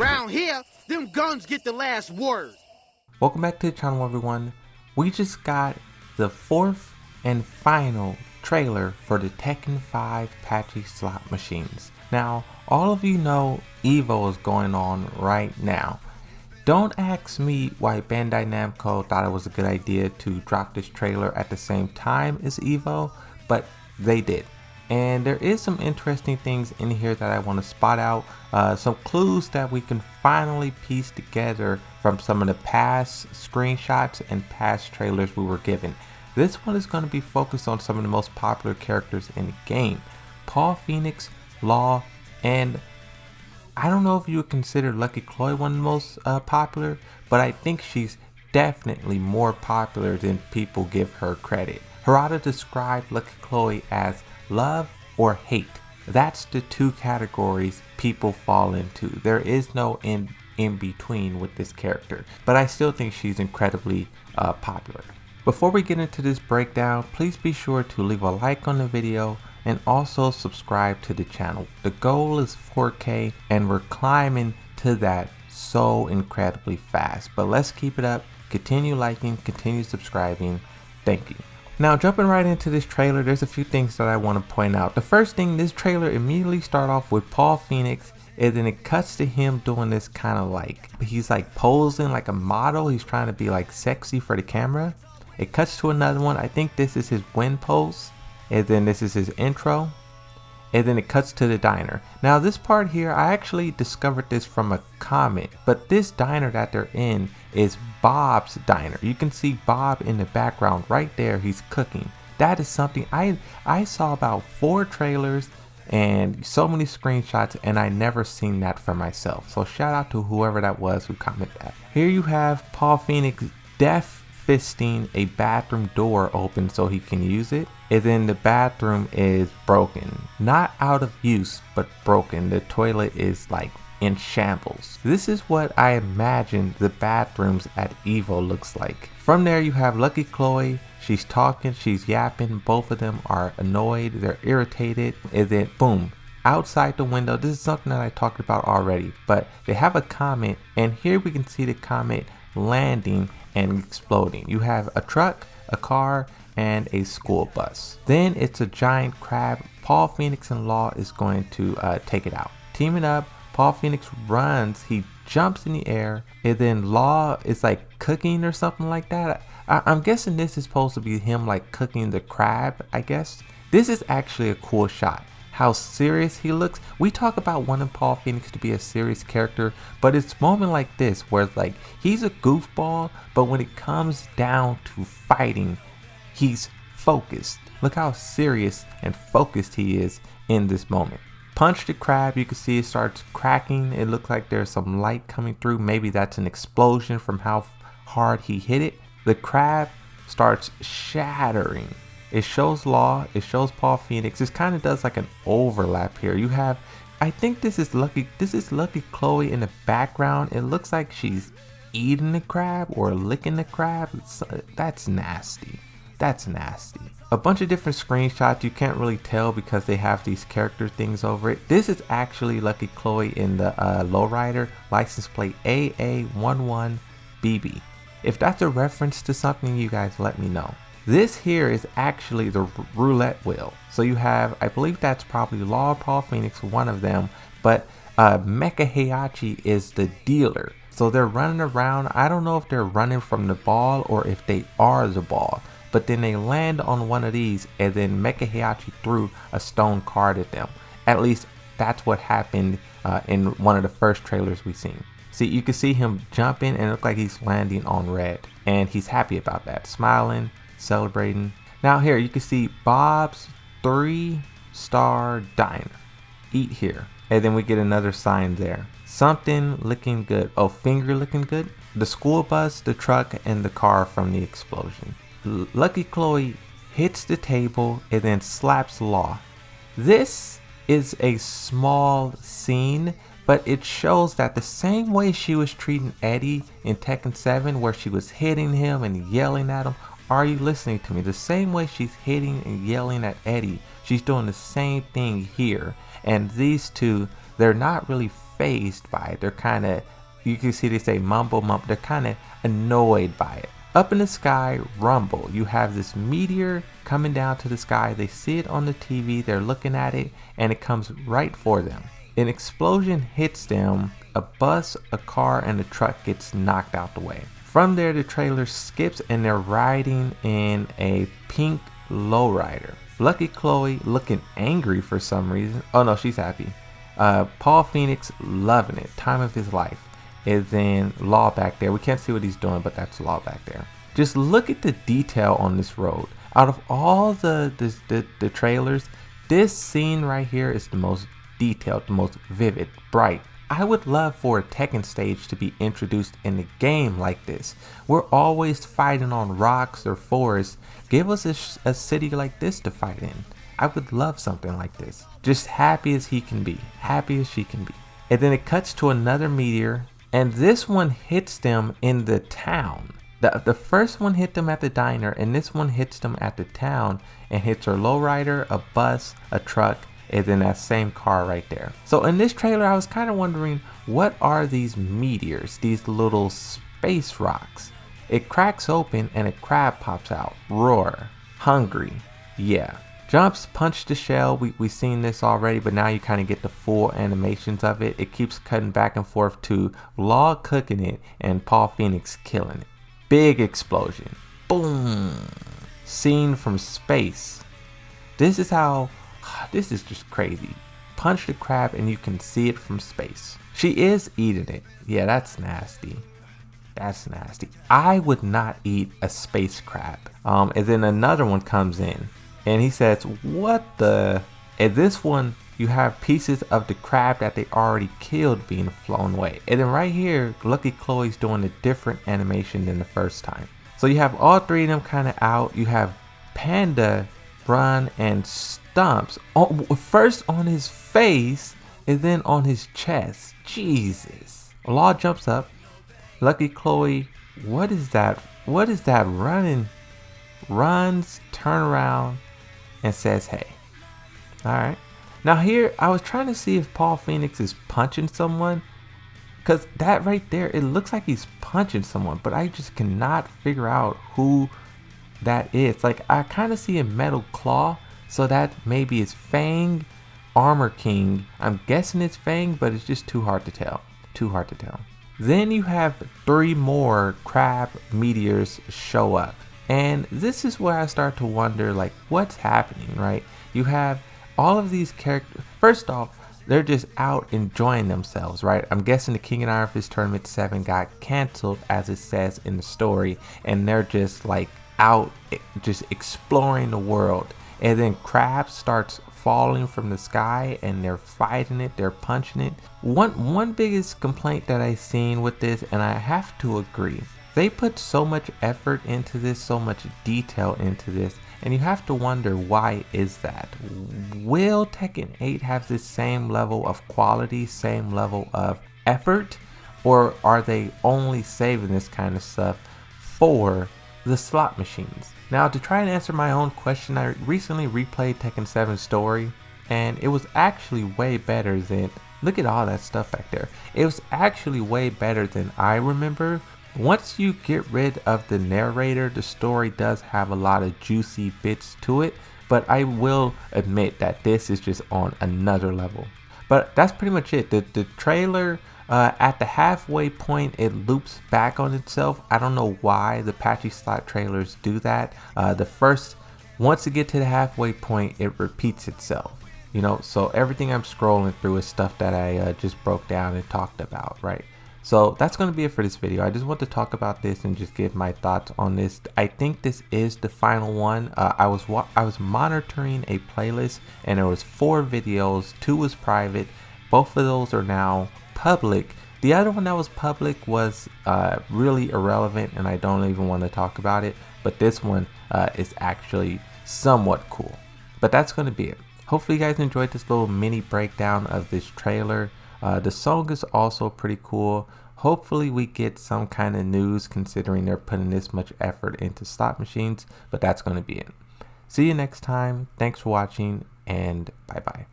Round here, them guns get the last word. Welcome back to the channel, everyone. We just got the fourth and final trailer for the Tekken 5 Pachi slot machines. Now, all of you know Evo is going on right now. Don't ask me why Bandai Namco thought it was a good idea to drop this trailer at the same time as Evo, but they did. And there is some interesting things in here that I want to spot out, some clues that we can finally piece together from some of the past screenshots and past trailers we were given. This one is going to be focused on some of the most popular characters in the game. Paul Phoenix, Law, and I don't know if you would consider Lucky Chloe one of the most popular, but I think she's definitely more popular than people give her credit. Harada described Lucky Chloe as love or hate. That's the two categories people fall into. There is no in between with this character, but I still think she's incredibly popular. Before we get into this breakdown, please be sure to leave a like on the video and also subscribe to the channel. The goal is 4K and we're climbing to that so incredibly fast, but let's keep it up. Continue liking, continue subscribing. Thank you. Now, jumping right into this trailer, there's a few things that I want to point out. The first thing, this trailer immediately starts off with Paul Phoenix, and then it cuts to him doing this kind of like, he's like posing like a model. He's trying to be like sexy for the camera. It cuts to another one. I think this is his win pose, and then this is his intro, and then it cuts to the diner. Now, this part here, I actually discovered this from a comment, but this diner that they're in is Bob's diner. You can see Bob in the background right there. He's cooking. That is something I saw about 4 trailers and so many screenshots, and I never seen that for myself. So shout out to whoever that was who commented that. Here you have Paul Phoenix deaf fisting a bathroom door open so he can use it, and then the bathroom is broken, not out of use but broken. The toilet is like in shambles. This is what I imagine the bathrooms at Evo looks like. From there you have Lucky Chloe. She's talking, she's yapping. Both of them are annoyed, they're irritated, and then boom, outside the window, this is something that I talked about already, but they have a comet, and here we can see the comet landing and exploding. You have a truck, a car, and a school bus. Then it's a giant crab. Paul Phoenix and Law is going to take it out. Teaming up, Paul Phoenix runs, he jumps in the air, and then Law is like cooking or something like that. I'm guessing this is supposed to be him like cooking the crab, I guess. This is actually a cool shot. How serious he looks. We talk about wanting Paul Phoenix to be a serious character, but it's moment like this where it's like he's a goofball, but when it comes down to fighting, he's focused. Look how serious and focused he is in this moment. Punch the crab, you can see it starts cracking. It looks like there's some light coming through. Maybe that's an explosion from how hard he hit it. The crab starts shattering. It shows Law, it shows Paul Phoenix. It kind of does like an overlap here. You have, I think this is Lucky Chloe in the background. It looks like she's eating the crab or licking the crab. That's nasty. That's nasty. A bunch of different screenshots. You can't really tell because they have these character things over it. This is actually Lucky Chloe in the lowrider, license plate AA11BB. If that's a reference to something, you guys let me know. This here is actually the roulette wheel. So you have, I believe that's probably Law, Paul Phoenix, one of them, but Mecha Heihachi is the dealer. So they're running around. I don't know if they're running from the ball or if they are the ball, but then they land on one of these, and then Mecha Heihachi threw a stone card at them. At least that's what happened in one of the first trailers we seen. See, you can see him jumping and it looks like he's landing on red, and he's happy about that, smiling, celebrating. Now here you can see Bob's 3-star diner. Eat here. And then we get another sign there. Something looking good. Oh, finger looking good. The school bus, the truck, and the car from the explosion. Lucky Chloe hits the table and then slaps Law. This is a small scene, but it shows that the same way she was treating Eddie in Tekken 7, where she was hitting him and yelling at him, are you listening to me? The same way she's hitting and yelling at Eddie, she's doing the same thing here. And these two, they're not really phased by it. They're kind of, you can see they say mumble mumble. They're kind of annoyed by it. Up in the sky, rumble. You have this meteor coming down to the sky. They see it on the TV. They're looking at it, and it comes right for them. An explosion hits them. A bus, a car, and a truck gets knocked out the way. From there, the trailer skips, and they're riding in a pink lowrider. Lucky Chloe looking angry for some reason. Oh no, she's happy. Paul Phoenix loving it. Time of his life. Is in Law back there. We can't see what he's doing, but that's Law back there. Just look at the detail on this road. Out of all the trailers, this scene right here is the most detailed, the most vivid, bright. I would love for a Tekken stage to be introduced in the game like this. We're always fighting on rocks or forests. Give us a city like this to fight in. I would love something like this. Just happy as he can be. Happy as she can be. And then it cuts to another meteor. And this one hits them in the town. The first one hit them at the diner, and this one hits them at the town and hits her lowrider, a bus, a truck, and then that same car right there. So in this trailer, I was kind of wondering, what are these meteors, these little space rocks? It cracks open and a crab pops out. Roar. Hungry. Yeah. Jumps, punch the shell. We've seen this already, but now you kind of get the full animations of it. It keeps cutting back and forth to Law cooking it and Paul Phoenix killing it. Big explosion. Boom. Scene from space. This is just crazy. Punch the crab and you can see it from space. She is eating it. Yeah, that's nasty. That's nasty. I would not eat a space crab. And then another one comes in. And he says, what the? And this one, you have pieces of the crab that they already killed being flown away. And then right here, Lucky Chloe's doing a different animation than the first time. So you have all three of them kind of out. You have Panda run and stomps. First on his face and then on his chest. Jesus. Law jumps up. Lucky Chloe, what is that? What is that running? Runs, turn around, and says, hey. Alright. Now here, I was trying to see if Paul Phoenix is punching someone. Because that right there, it looks like he's punching someone. But I just cannot figure out who that is. Like, I kind of see a metal claw. So that maybe is Fang, Armor King. I'm guessing it's Fang, but it's just too hard to tell. Too hard to tell. Then you have 3 more crab meteors show up. And this is where I start to wonder, like, what's happening, right? You have all of these characters. First off, they're just out enjoying themselves, right? I'm guessing the King and Iron Fist Tournament 7 got canceled, as it says in the story. And they're just, like, out just exploring the world. And then Crab starts falling from the sky and they're fighting it, they're punching it. One biggest complaint that I've seen with this, and I have to agree, they put so much effort into this, so much detail into this, and you have to wonder, why is that? Will Tekken 8 have this same level of quality, same level of effort, or are they only saving this kind of stuff for the slot machines? Now, to try and answer my own question, I recently replayed Tekken 7 story, and it was actually way better than, look at all that stuff back there. It was actually way better than I remember. Once you get rid of the narrator, the story does have a lot of juicy bits to it, but I will admit that this is just on another level. But that's pretty much it. The trailer, at the halfway point, it loops back on itself. I don't know why the Pachi slot trailers do that. Once you get to the halfway point, it repeats itself. You know, so everything I'm scrolling through is stuff that I just broke down and talked about, right? So that's going to be it for this video. I just want to talk about this and just give my thoughts on this. I think this is the final one. I was monitoring a playlist and there was 4 videos. 2 was private. Both of those are now public. The other one that was public was really irrelevant and I don't even want to talk about it. But this one is actually somewhat cool. But that's going to be it. Hopefully you guys enjoyed this little mini breakdown of this trailer. The song is also pretty cool. Hopefully we get some kind of news considering they're putting this much effort into slot machines, but that's going to be it. See you next time. Thanks for watching and bye bye.